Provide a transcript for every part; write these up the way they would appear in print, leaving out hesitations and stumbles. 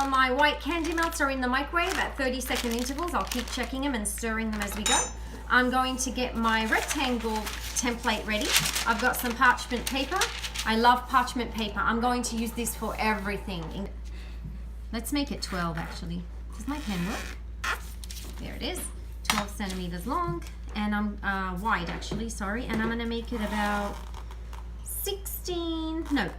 while my white candy melts are in the microwave at 30-second intervals, I'll keep checking them and stirring them as we go. I'm going to get my rectangle template ready. I've got some parchment paper. I love parchment paper. I'm going to use this for everything. Let's make it 12 actually. Does my pen work? There it is. 12 centimeters long, and I'm wide actually, sorry. And I'm gonna make it about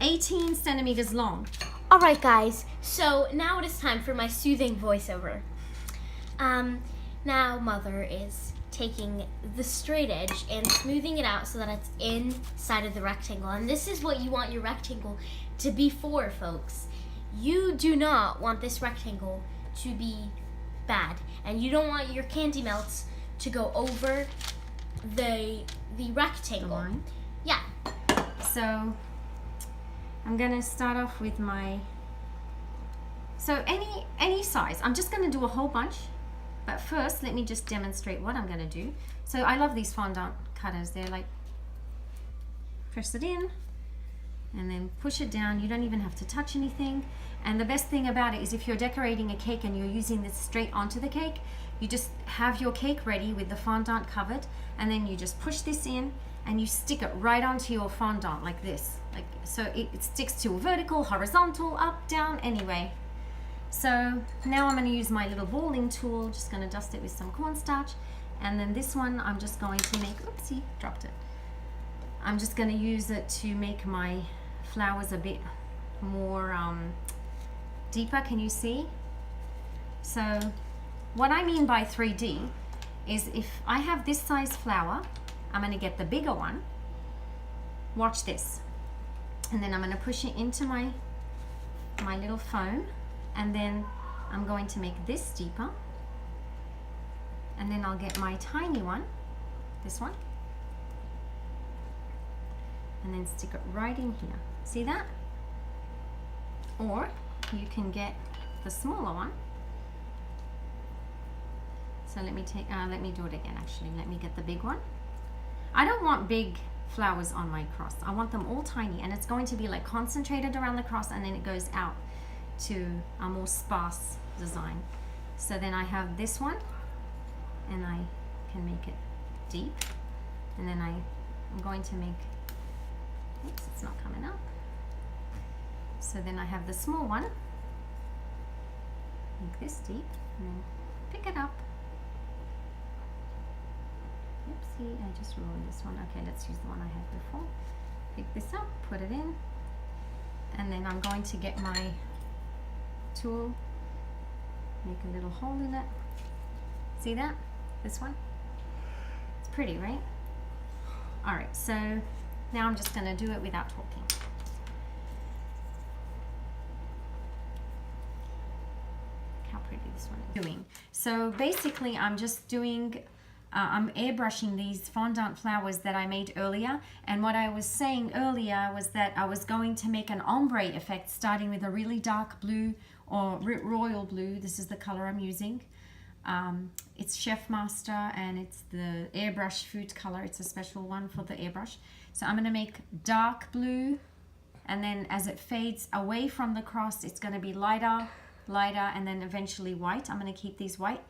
18 centimeters long. Alright guys, so now it is time for my soothing voiceover. Now Mother is taking the straight edge and smoothing it out so that it's inside of the rectangle. And this is what you want your rectangle to be for, folks. You do not want this rectangle to be bad, and you don't want your candy melts to go over the rectangle. The line? Yeah. So I'm gonna start off with my, so any size. I'm just gonna do a whole bunch, but first let me just demonstrate what I'm gonna do. So I love these fondant cutters. They're like, press it in and then push it down. You don't even have to touch anything. And the best thing about it is if you're decorating a cake and you're using this straight onto the cake, you just have your cake ready with the fondant covered, and then you just push this in and you stick it right onto your fondant like this. Like so it sticks to vertical, horizontal, up, down, anyway. So now I'm going to use my little balling tool, just going to dust it with some cornstarch, and then this one I'm just going to make, oopsie, dropped it. I'm just going to use it to make my flowers a bit more deeper. Can you see? So what I mean by 3D is if I have this size flower, I'm going to get the bigger one. Watch this. And then I'm going to push it into my little foam, and then I'm going to make this deeper, and then I'll get my tiny one, this one, and then stick it right in here. See that? Or you can get the smaller one. So let me do it again actually. Let me get the big one. I don't want big flowers on my cross. I want them all tiny, and it's going to be like concentrated around the cross, and then it goes out to a more sparse design. So then I have this one, and I can make it deep, and then I'm going to make, oops, it's not coming up. So then I have the small one, make this deep, and then pick it up. Oopsie, I just ruined this one. Okay, let's use the one I had before. Pick this up, put it in, and then I'm going to get my tool, make a little hole in it. See that? This one? It's pretty, right? Alright, so now I'm just going to do it without talking. How pretty this one is. So basically I'm just doing I'm airbrushing these fondant flowers that I made earlier, and what I was saying earlier was that I was going to make an ombre effect starting with a really dark blue or royal blue. This is the color I'm using. It's Chef Master, and it's the airbrush food color. It's a special one for the airbrush. So I'm going to make dark blue, and then as it fades away from the cross, it's going to be lighter, and then eventually white. I'm going to keep these white.